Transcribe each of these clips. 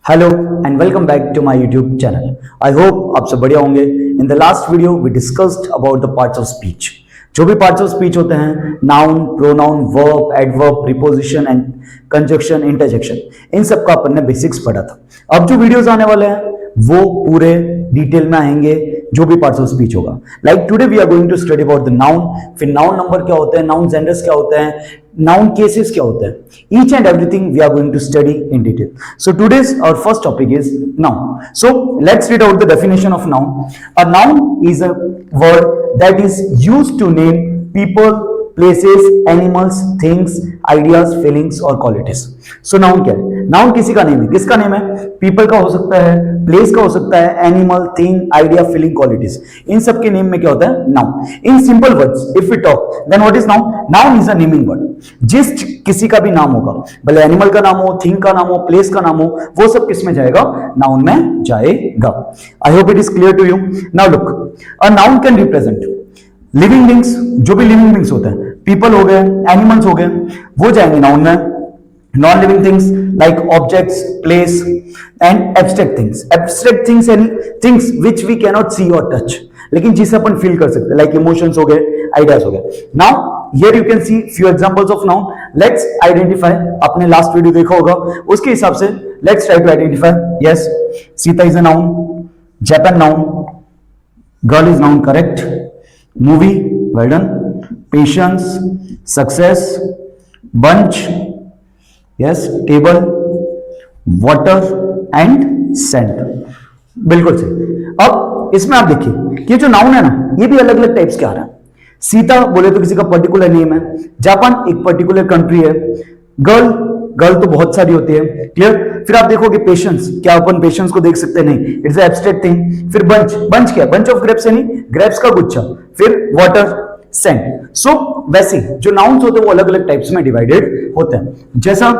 Hello and welcome back to my YouTube channel. I hope आप सब बढ़िया होंगे। In the last video we discussed about the parts of speech. जो भी parts of speech होते हैं, noun, pronoun, verb, adverb, preposition and conjunction, interjection, इन सब का अपन ने बेसिक्स पढ़ा था। अब जो वीडियोस आने वाले हैं वो पूरे डिटेल में आएंगे, जो भी पार्ट्स ऑफ स्पीच होगा। Like today we are going to study about the noun, फिर नाउन नंबर क्या होते हैं, नाउन जेंडर्स क्या होते हैं, नाउन केसेस क्या होते हैं, each and everything we are going to study in detail. So today's our first topic is noun. So let's read out the definition of noun. A noun is a word that is used to name people, places, animals, things, ideas, feelings और qualities. So noun क्या है? Noun किसी का name है। किसका name है? People का हो सकता है, place का हो सकता है, animal, thing, idea, feeling, qualities. इन सब के नेम में क्या होता है? Noun. In simple words, if we talk, then what is noun? Noun is a naming word. जिस किसी का भी नाम होगा, भले एनिमल का नाम हो, थिंग का नाम हो, प्लेस का नाम हो, वो सब किस में जाएगा? नाउन में जाएगा। I hope it is clear to you. Now look, a noun can represent living beings, जो भी लिविंग बींग्स होते हैं, पीपल हो गए, एनिमल्स हो गए, वो जाएंगे नाउन में। Non living things like objects, place and abstract things. Abstract things and things which we can not see और टच, लेकिन जिसे अपन फील कर सकते हैं, लाइक इमोशंस हो गए, आइडियाज हो गए। Now here you can see few examples of noun. Let's identify. आपने लास्ट वीडियो देखा होगा, उसके हिसाब से let's try to identify. Yes, Sita is a noun, Japan noun, girl is noun, correct. Movie, well done. Patience, success, bunch, yes, table, water and sand. बिल्कुल सही। अब इसमें आप देखिए, ये जो नाउन है ना, ये भी अलग अलग टाइप्स के आ रहा है। सीता बोले तो किसी का पर्टिकुलर नेम है, जापान एक पर्टिकुलर कंट्री है, गर्ल तो बहुत सारी होती है, क्लियर। फिर आप देखोगे पेशेंस, क्या अपन पेशेंस को देख सकते हैं? नहीं, इट्स एब्स्ट्रैक्ट थिंग। फिर बंच क्या है? बंच ऑफ ग्रेप्स यानी ग्रेप्स का गुच्छा। फिर वाटर, सैंड। सो वैसे जो नाउन्स होते हैं वो अलग अलग टाइप्स में डिवाइडेड होते हैं, जैसा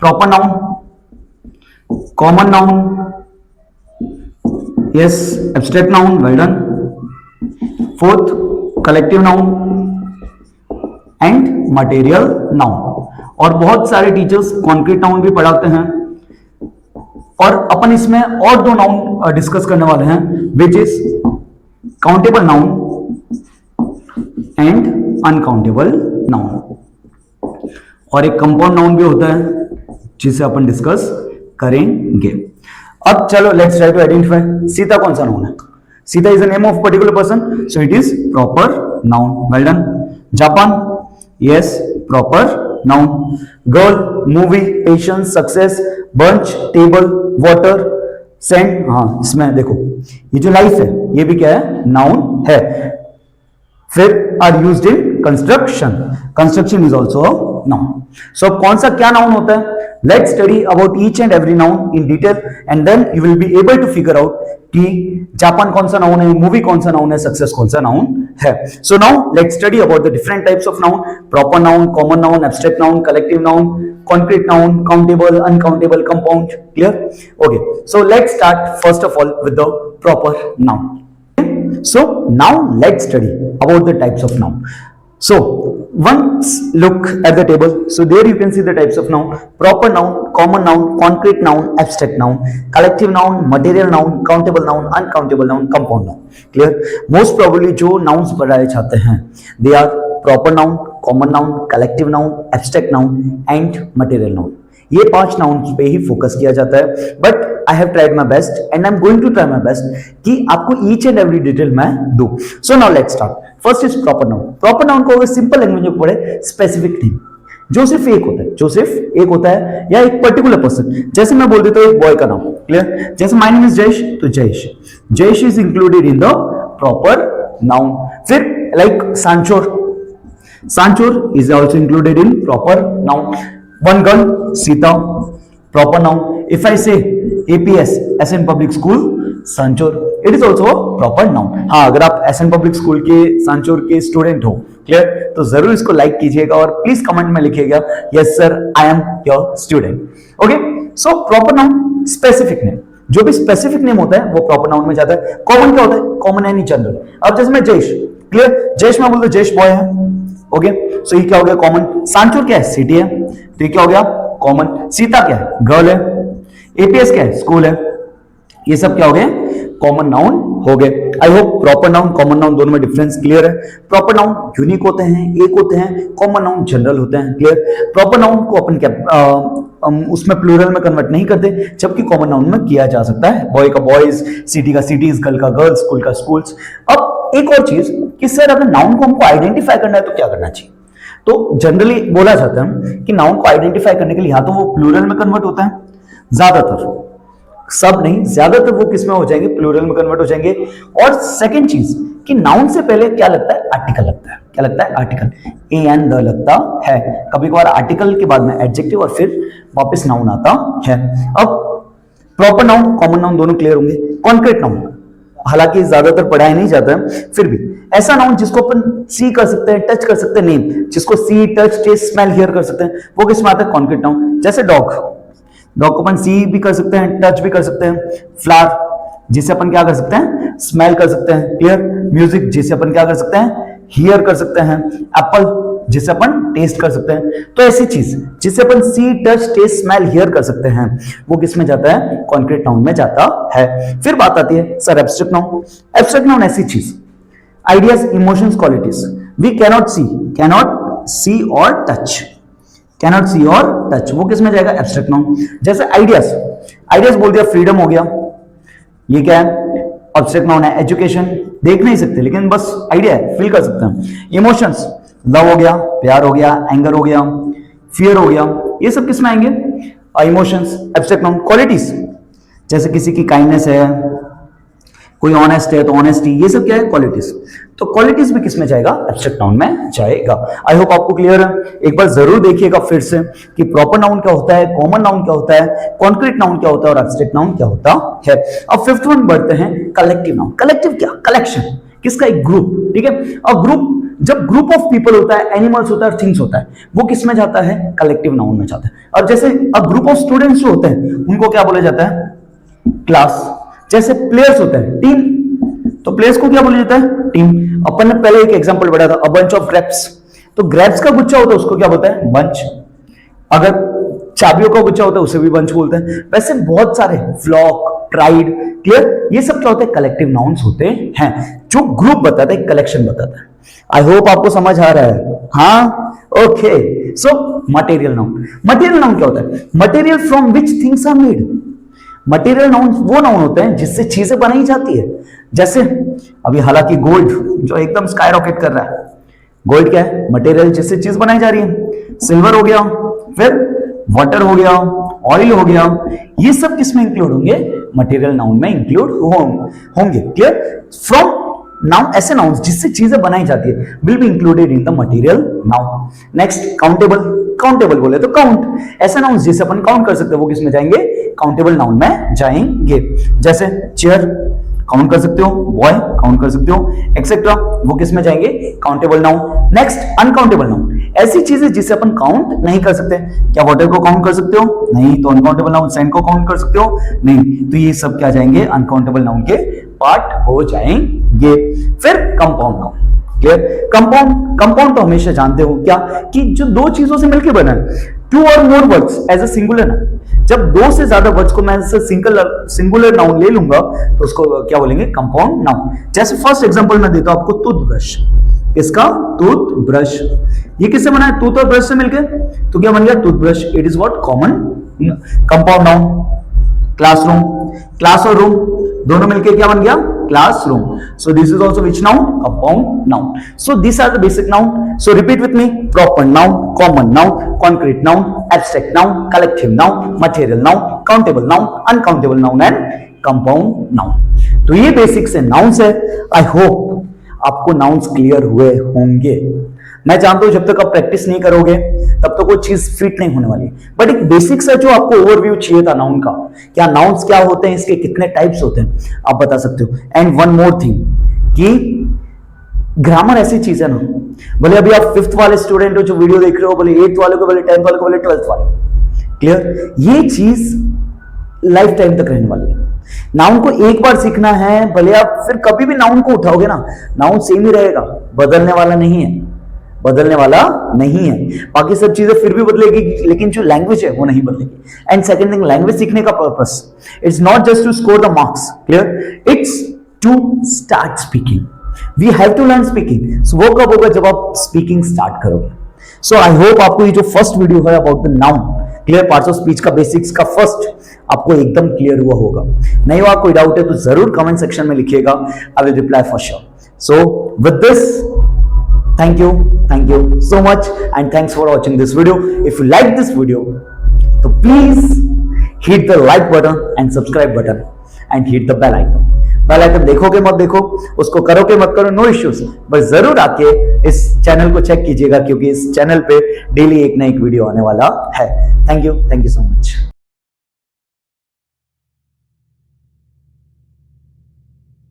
proper noun, common noun, yes, abstract noun, well done. Fourth, collective noun and material noun. और बहुत सारे टीचर्स कॉन्क्रीट नाउन भी पढ़ाते हैं, और अपन इसमें और दो नाउन डिस्कस करने वाले हैं, which is countable noun and uncountable noun. और एक कंपाउंड नाउन भी होता है जिसे अपन डिस्कस करेंगे। अब चलो let's try to identify. Sita कौन सा नाउन है? Sita is a name of particular person, so it is proper noun, well done. Japan, yes, proper noun. Girl, movie, patience, success, bunch, table, water, sand. हाँ, इसमें देखो ये जो लाइफ है ये भी क्या है? नाउन है। फिर are used in construction, construction is also noun. So अब कौन सा क्या नाउन होता है? Let's study about each and every noun in detail and then you will be able to figure out कि जापान कौन सा नाउन है, मूवी कौन सा नाउन है, सक्सेस कौन सा नाउन है। सो now let's study about the different types of noun. Proper noun, common noun, abstract noun, collective noun, concrete noun, countable, uncountable, compound, clear? Okay, so let's start first of all with the proper noun. So now let's study about the types of noun. So once look at the table. So there you can see the types of noun: proper noun, common noun, concrete noun, abstract noun, collective noun, material noun, countable noun, uncountable noun, compound noun. Clear? Most probably जो nouns पढ़ाए जाते हैं they are proper noun, common noun, collective noun, abstract noun and material noun. ये 5 nouns पे ही focus किया जाता है, but I have tried my best and I am going to try my best कि आपको ईच एंड एवरी डिटेल मैं दूं। So now let's start. First is proper noun. Proper noun को अगर सिंपल लैंग्वेज में पढ़े, स्पेसिफिक नेम, जो सिर्फ एक होता है, जो सिर्फ एक होता है, या एक पर्टिकुलर पर्सन। जैसे मैं बोल देता हूं एक बॉय का नाम, क्लियर? जैसे माय नेम इज जयेश, तो Jayesh, Jayesh is included in the proper noun. फिर like Sanchore, Sanchore is also included in proper noun. One girl, Sita, proper noun. If I say APS, SN Public School, Sanchor, it is also a proper noun. हाँ, अगर आप SN Public School के सांचोर के student हो, clear, तो जरूर इसको like कीजिएगा और प्लीज कमेंट में लिखिएगा yes sir I am your student. Okay, so proper noun, specific name. जो भी स्पेसिफिक नेम होता है वो प्रॉपर नाउन में जाता है। कॉमन क्या होता है? Common and general. अब जैसे मैं जयेश, क्लियर, जयेश मैं बोलता हूं जयेश बॉय है, ओके, सो ये क्या हो गया? कॉमन। सांचोर क्या है? सिटी है, तो ये क्या हो गया? कॉमन। सीता क्या है? गर्ल है, एपीएस क्या है? स्कूल है। ये सब क्या हो गए? कॉमन नाउन हो गए। I hope proper noun common noun दोनों में डिफरेंस क्लियर है। प्रॉपर नाउन यूनिक होते हैं, एक होते हैं, कॉमन नाउन जनरल होते हैं। क्लियर? प्रॉपर नाउन को अपन क्या उसमें प्लूरल में कन्वर्ट नहीं करते, जबकि कॉमन नाउन में किया जा सकता है। बॉय का बॉयज, सिटी का सिटीज, गर्ल का गर्ल्स, स्कूल का स्कूल्स। अब एक और चीज कि सर अगर नाउन को हमको आइडेंटिफाई करना है तो क्या करना चाहिए? तो जनरली बोला जाता है कि नाउन को आइडेंटिफाई करने के लिए या तो वो प्लूरल में कन्वर्ट होता है, ज्यादातर, सब नहीं, ज्यादातर वो किस में हो जाएंगे? प्लूरल में कन्वर्ट हो जाएंगे। और सेकंड चीज कि नाउन से पहले क्या लगता है? आर्टिकल लगता है। क्या लगता है? आर्टिकल। ए एंड द लगता है। कभी कभार आर्टिकल के बाद में एडजेक्टिव और फिर वापस नाउन आता है। अब प्रॉपर नाउन कॉमन नाउन दोनों क्लियर होंगे। कॉन्क्रीट नाउन हालांकि ज्यादातर पढ़ाया नहीं जाता है, फिर भी ऐसा नाउन जिसको अपन सी कर सकते हैं, टच कर सकते हैं, नेम जिसको सी, टच, टेस्ट, स्मेल, हियर कर सकते हैं, वो किस में आता है? Concrete noun. जैसे डॉग, डॉग को अपन सी भी कर सकते हैं, टच भी कर सकते हैं। फ्लावर जिसे अपन क्या कर सकते हैं? स्मेल कर सकते हैं। क्लियर? म्यूजिक जिसे अपन क्या कर सकते हैं? हियर कर सकते हैं। एप्पल जिसे अपन टेस्ट कर सकते हैं। तो ऐसी चीज जिसे अपन सी, टच, टेस्ट, स्मेल, हियर कर सकते हैं, वो किस में जाता है? कॉन्क्रीट नाउन में जाता है। फिर बात आती है sir abstract noun. Abstract noun ऐसी चीज, ideas, emotions, qualities we cannot see और टच, कैनॉट सी और टच, वो किस में जाएगा? Abstract noun. जैसे आइडियाज, आइडियाज बोल दिया, फ्रीडम हो गया, ये क्या है? एब्स्ट्रैक्ट नाउन है। एजुकेशन देख नहीं सकते लेकिन बस आइडिया है, फील कर सकते हैं। इमोशंस, लव हो गया, प्यार हो गया, एंगर हो गया, फियर हो गया, ये सब किस में आएंगे? Emotions, abstract noun. क्वालिटीज जैसे किसी की काइंडनेस है, कोई ऑनेस्ट है तो ऑनेस्टी, ये सब क्या है? क्वालिटीज। तो क्वालिटीज भी किस में जाएगा? एब्स्ट्रैक्ट नाउन में जाएगा। आई होप आपको क्लियर है। एक बार जरूर देखिएगा फिर से कि प्रॉपर नाउन क्या होता है, कॉमन नाउन क्या होता है, कॉन्क्रीट नाउन क्या होता है और एब्स्ट्रैक्ट नाउन क्या होता है। अब फिफ्थ वन बढ़ते हैं कलेक्टिव नाउन। कलेक्टिव क्या? कलेक्शन, किसका? एक ग्रुप। ठीक है? अब ग्रुप, जब ग्रुप ऑफ पीपल होता है, एनिमल्स होता है, थिंग्स होता है, वो किस में जाता है? कलेक्टिव नाउन में जाता है। और जैसे अब ग्रुप ऑफ स्टूडेंट्स जो होते हैं उनको क्या बोला जाता है? क्लास। जैसे प्लेयर्स होते हैं, टीम, तो प्लेयर्स को क्या बोला जाता है? टीम। अपन ने पहले एक एग्जांपल पढ़ा था, अ बंच ऑफ ग्रेप्स, तो ग्रेप्स का गुच्छा होता है उसको क्या बोलते हैं? बंच। अगर चाबियों का गुच्छा होता है उसे भी बंच बोलते हैं। वैसे बहुत सारे, फ्लॉक, ट्राइड, क्लियर, ये सब क्या होते हैं? कलेक्टिव नाउन्स होते हैं, जो ग्रुप बताता है, कलेक्शन बताता है। आई होप आपको समझ आ रहा है। हाँ, okay. So material noun, material noun क्या होता है? Material from which things are made. Material noun वो नाउन होते हैं जिससे चीजें बनाई जाती है। जैसे अभी हालांकि गोल्ड जो एकदम स्काई रॉकेट कर रहा है, गोल्ड क्या है? मटेरियल जिससे चीज बनाई जा रही है। सिल्वर हो गया, फिर वाटर हो गया, ऑयल हो गया, ये सब किस में इंक्लूड होंगे? मटेरियल नाउन में इंक्लूड होंगे। क्लियर? फ्रॉम नाउन, ऐसे नाउन जिससे चीजें बनाई जाती है, will be included in the material noun. Next countable, countable बोले तो काउंट, ऐसे नाउन जिसे अपन काउंट कर सकते हैं वो किस में जाएंगे? काउंटेबल नाउन में जाएंगे। जैसे चेयर काउंट कर सकते हो, बॉय काउंट कर सकते हो, एक्सेट्रा, वो किस में जाएंगे? Countable noun. Next uncountable noun, ऐसी चीजें जिसे अपन काउंट नहीं कर सकते। क्या वाटर को काउंट कर सकते हो? नहीं, तो अनकाउंटेबल नाउन। सैंड को काउंट कर सकते हो? नहीं, तो ये सब क्या जाएंगे? अनकाउंटेबल नाउन के पार्ट हो जाएंगे। फिर compound noun. Clear? Compound, compound तो हमेशा जानते हो क्या, कि जो दो चीजों से मिलकर बना है, टू और more words as a singular noun. जब दो से ज्यादा वर्ड्स को मैं सिंगुलर नाउन ले लूंगा तो उसको क्या बोलेंगे? Compound noun. जैसे फर्स्ट एग्जांपल मैं देता हूं आपको, टूथब्रश। इसका टूथब्रश, ये किससे बना है? टूथ और ब्रश से मिलकर, तो क्या बन गया? Toothbrush. It is what? Common compound noun. Classroom, class और रूम दोनों मिलकर क्या बन गया? classroom. So this is also which noun? Compound noun. So these are the basic noun. So repeat with me: proper noun, common noun, concrete noun, abstract noun, collective noun, material noun, countable noun, uncountable noun and compound noun. तो ये basic से nouns है। I hope आपको nouns clear हुए होंगे। मैं जानता हूं जब तक आप प्रैक्टिस नहीं करोगे तब तक वो चीज फिट नहीं होने वाली, बट एक बेसिक सा जो आपको ओवरव्यू चाहिए था नाउन का, क्या नाउन्स क्या होते हैं, इसके कितने टाइप्स होते हैं, आप बता सकते हो। एंड वन मोर थिंग कि ग्रामर ऐसी चीज है ना, भले अभी आप 5th वाले स्टूडेंट हो जो वीडियो देख रहे हो, भले 8th वाले को, भले 10th वाले को, भले 12th वाले, क्लियर, ये चीज लाइफ टाइम तक रहने वाली है। नाउन को एक बार सीखना है, भले आप फिर कभी भी नाउन को उठाओगे ना, नाउन सेम ही रहेगा, बदलने वाला नहीं है। बदलने वाला नहीं है। बाकी सब चीजें फिर भी बदलेगी, लेकिन जो लैंग्वेज है वो नहीं बदलेगी। एंड सेकंड थिंग, लैंग्वेज सीखने का purpose it's not just to score the marks, clear, it's to start speaking. We have to learn speaking. So वो कब होगा? जब आप स्पीकिंग स्टार्ट करोगे। सो आई होप आपको ये जो फर्स्ट वीडियो है about the noun, clear, parts of speech का बेसिक्स का फर्स्ट, आपको एकदम क्लियर हुआ होगा। नहीं हुआ, कोई डाउट है तो जरूर कमेंट सेक्शन में लिखिएगा, I will reply for sure. So with this, thank you so much and thanks for watching this video. If you like this video, so please hit the like button and subscribe button and hit the bell icon. Bell icon देखोगे मत देखो, उसको करोगे मत करो, no issues, बस जरूर आके इस चैनल को चेक कीजिएगा, क्योंकि इस चैनल पे डेली एक ना एक वीडियो आने वाला है। Thank you so much.